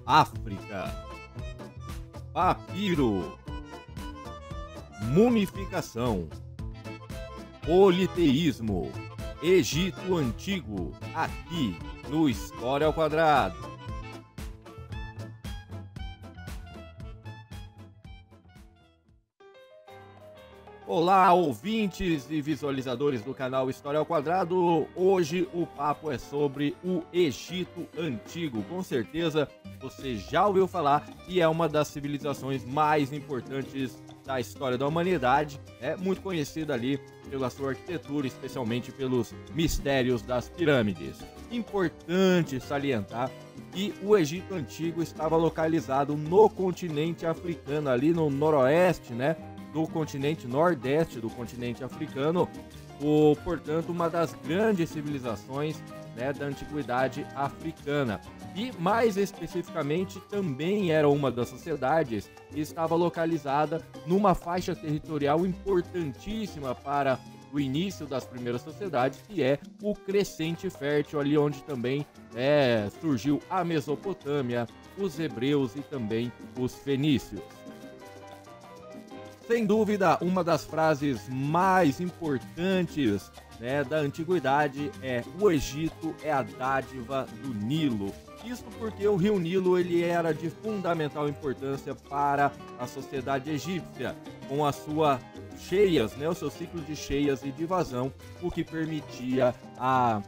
África. Papiro. Mumificação. Politeísmo. Egito Antigo. Aqui no História ao Quadrado. Olá, ouvintes e visualizadores do canal História ao Quadrado. Hoje o papo é sobre o Egito Antigo. Com certeza você já ouviu falar e é uma das civilizações mais importantes da história da humanidade. É muito conhecida ali pela sua arquitetura, especialmente pelos mistérios das pirâmides. Importante salientar que o Egito Antigo estava localizado no continente africano, ali no noroeste, do continente nordeste do continente africano, portanto, uma das grandes civilizações da antiguidade africana. E, mais especificamente, também era uma das sociedades que estava localizada numa faixa territorial importantíssima para o início das primeiras sociedades, que é o Crescente Fértil, ali onde também surgiu a Mesopotâmia, os hebreus e também os fenícios. Sem dúvida, uma das frases mais importantes da antiguidade é: o Egito é a dádiva do Nilo. Isso porque o rio Nilo ele era de fundamental importância para a sociedade egípcia, com as suas cheias, o seu ciclo de cheias e de vazão, o que permitia a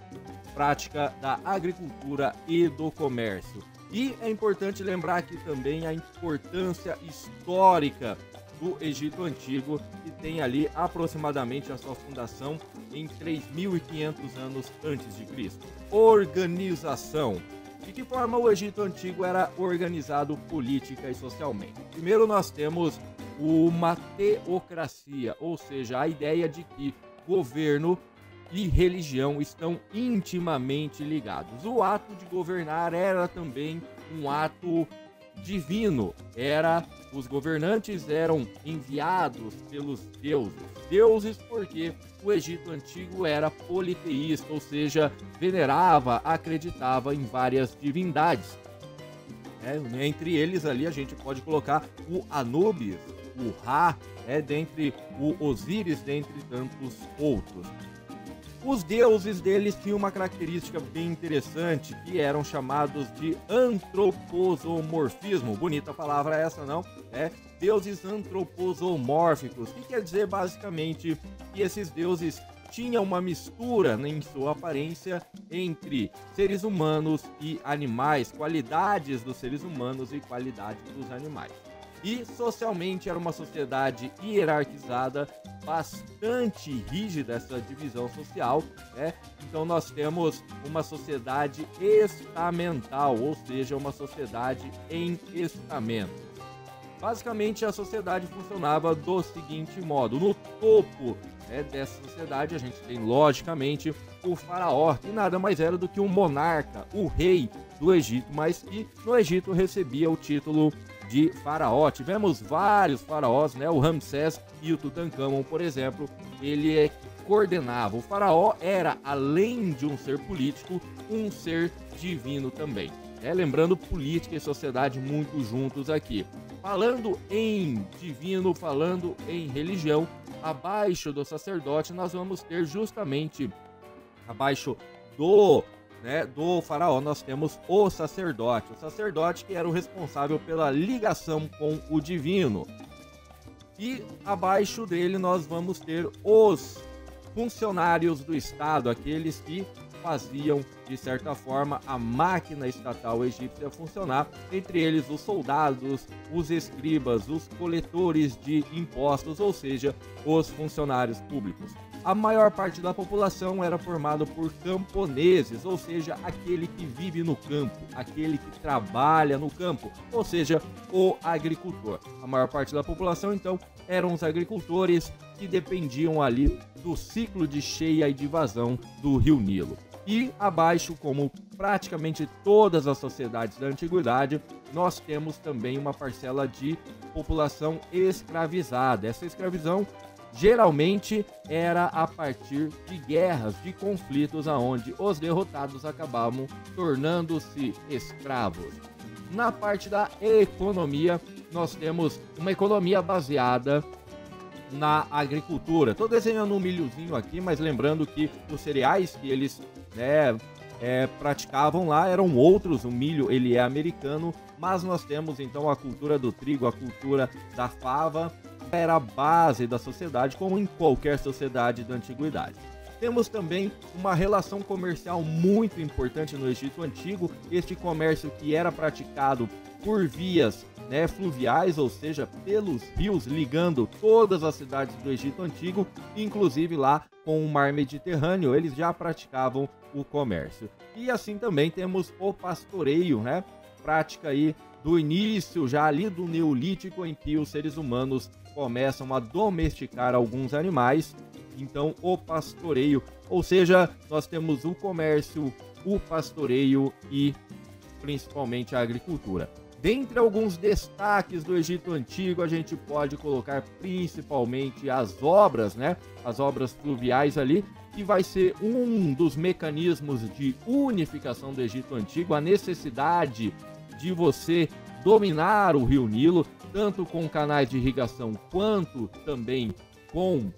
prática da agricultura e do comércio. E é importante lembrar aqui também a importância histórica do Egito Antigo, que tem ali aproximadamente a sua fundação em 3.500 anos antes de Cristo. Organização. De que forma o Egito Antigo era organizado política e socialmente? Primeiro nós temos uma teocracia, ou seja, a ideia de que governo e religião estão intimamente ligados. O ato de governar era também um ato divino. Os governantes eram enviados pelos deuses porque o Egito Antigo era politeísta, ou seja, venerava, acreditava em várias divindades. Entre eles ali a gente pode colocar o Anubis, o Ra, dentre o Osíris, dentre tantos outros. Os deuses deles tinham uma característica bem interessante, que eram chamados de antroposomorfismo. Bonita palavra essa, não? Deuses antroposomórficos, que quer dizer basicamente que esses deuses tinham uma mistura em sua aparência entre seres humanos e animais, qualidades dos seres humanos e qualidades dos animais. E socialmente era uma sociedade hierarquizada, bastante rígida essa divisão social, Então nós temos uma sociedade estamental, ou seja, uma sociedade em estamento. Basicamente a sociedade funcionava do seguinte modo: no topo dessa sociedade a gente tem logicamente o faraó, que nada mais era do que um monarca, o rei do Egito, mas que no Egito recebia o título de faraó. Tivemos vários faraós, o Ramsés e o Tutancâmon, por exemplo, ele coordenava. O faraó era, além de um ser político, um ser divino também. Lembrando, política e sociedade muito juntos aqui. Falando em divino, falando em religião, abaixo do sacerdote nós vamos ter justamente, abaixo do faraó, nós temos o sacerdote que era o responsável pela ligação com o divino. E abaixo dele nós vamos ter os funcionários do Estado, aqueles que faziam, de certa forma, a máquina estatal egípcia funcionar, entre eles os soldados, os escribas, os coletores de impostos, ou seja, os funcionários públicos. A maior parte da população era formada por camponeses, ou seja, aquele que vive no campo, aquele que trabalha no campo, ou seja, o agricultor. A maior parte da população, então, eram os agricultores que dependiam ali do ciclo de cheia e de vazão do rio Nilo. E abaixo, como praticamente todas as sociedades da antiguidade, nós temos também uma parcela de população escravizada. Essa escravidão geralmente era a partir de guerras, de conflitos aonde os derrotados acabavam tornando-se escravos. Na parte da economia, nós temos uma economia baseada na agricultura. Estou desenhando um milhozinho aqui, mas lembrando que os cereais que eles praticavam lá eram outros. O milho ele é americano, mas nós temos então a cultura do trigo, a cultura da fava, era a base da sociedade, como em qualquer sociedade da antiguidade. Temos também uma relação comercial muito importante no Egito Antigo, este comércio que era praticado por vias fluviais, ou seja, pelos rios, ligando todas as cidades do Egito Antigo, inclusive lá com o mar Mediterrâneo, eles já praticavam o comércio. E assim também temos o pastoreio, prática aí do início, já ali do Neolítico, em que os seres humanos começam a domesticar alguns animais. Então, o pastoreio, ou seja, nós temos o comércio, o pastoreio e principalmente a agricultura. Dentre alguns destaques do Egito Antigo, a gente pode colocar principalmente as obras, as obras fluviais ali, que vai ser um dos mecanismos de unificação do Egito Antigo, a necessidade de você dominar o Rio Nilo, tanto com canais de irrigação quanto também com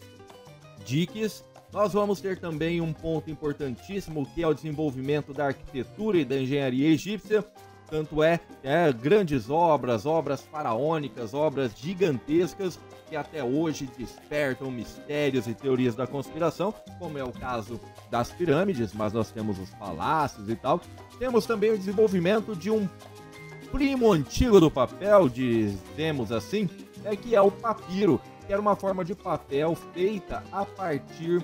diques. Nós vamos ter também um ponto importantíssimo, que é o desenvolvimento da arquitetura e da engenharia egípcia. Tanto grandes obras faraônicas, obras gigantescas que até hoje despertam mistérios e teorias da conspiração, como é o caso das pirâmides, mas nós temos os palácios e tal. Temos também o desenvolvimento de um primo antigo do papel, dizemos assim, que é o papiro, que era uma forma de papel feita a partir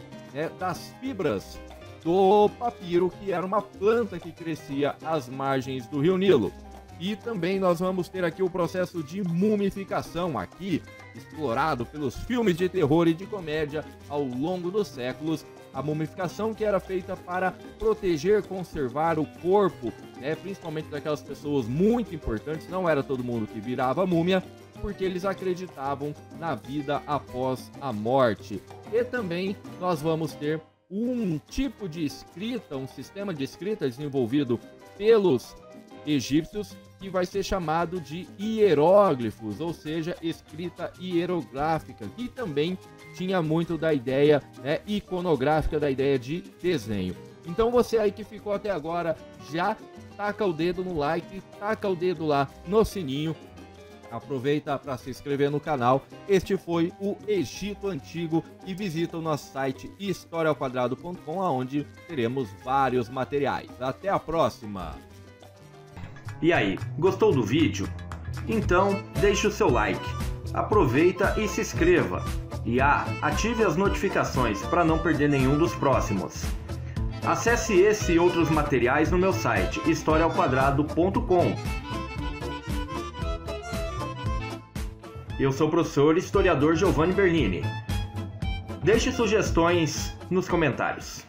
das fibras do papiro, que era uma planta que crescia às margens do Rio Nilo. E também nós vamos ter aqui o processo de mumificação, aqui explorado pelos filmes de terror e de comédia ao longo dos séculos. A mumificação que era feita para proteger, conservar o corpo, principalmente daquelas pessoas muito importantes. Não era todo mundo que virava múmia, porque eles acreditavam na vida após a morte. E também nós vamos ter um tipo de escrita, um sistema de escrita desenvolvido pelos egípcios, que vai ser chamado de hieróglifos, ou seja, escrita hierográfica, que também tinha muito da ideia iconográfica, da ideia de desenho. Então você aí que ficou até agora, já taca o dedo no like, taca o dedo lá no sininho, aproveita para se inscrever no canal. Este foi o Egito Antigo e visita o nosso site historiaoquadrado.com, onde teremos vários materiais. Até a próxima! E aí, gostou do vídeo? Então deixe o seu like, aproveita e se inscreva. E ative as notificações para não perder nenhum dos próximos. Acesse esse e outros materiais no meu site historiaoquadrado.com. Eu sou o professor historiador Giovanni Bernini. Deixe sugestões nos comentários.